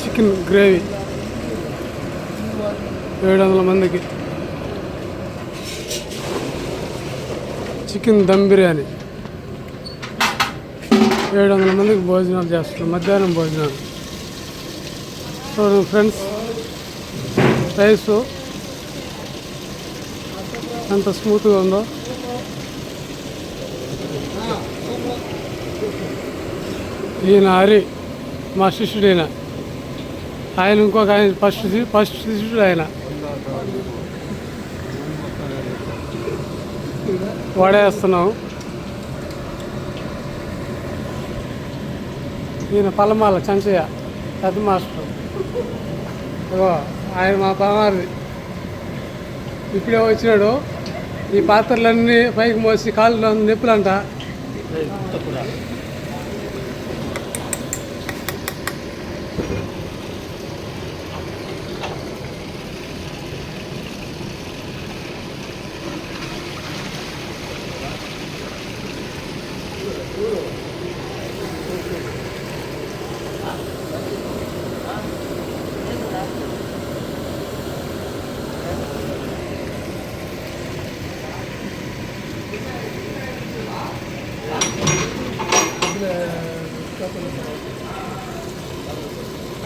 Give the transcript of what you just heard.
Chicken gravy 700 మందికి. Chicken dum biryani 700 మందికి భోజనాలు చేస్తున్నాం, మధ్యాహ్నం భోజనాలు. చూడండి ఫ్రెండ్స్, రైసు ఎంత స్మూత్గా ఉందో. ఈయన హరి, మా శిష్యుడు ఈయన. ఆయన ఇంకొక ఆయన ఫస్ట్ శిష్యుడు ఆయన. వాడేస్తున్నాం. ఈయన పల్లమాల చంచయ్య, పెద్ద మాస్టర్. ఆయన మా బామారిది. ఇప్పుడే వచ్చినాడు. ఈ పాత్రలన్నీ పైకి మోసి కాళ్ళు నొప్పులంట.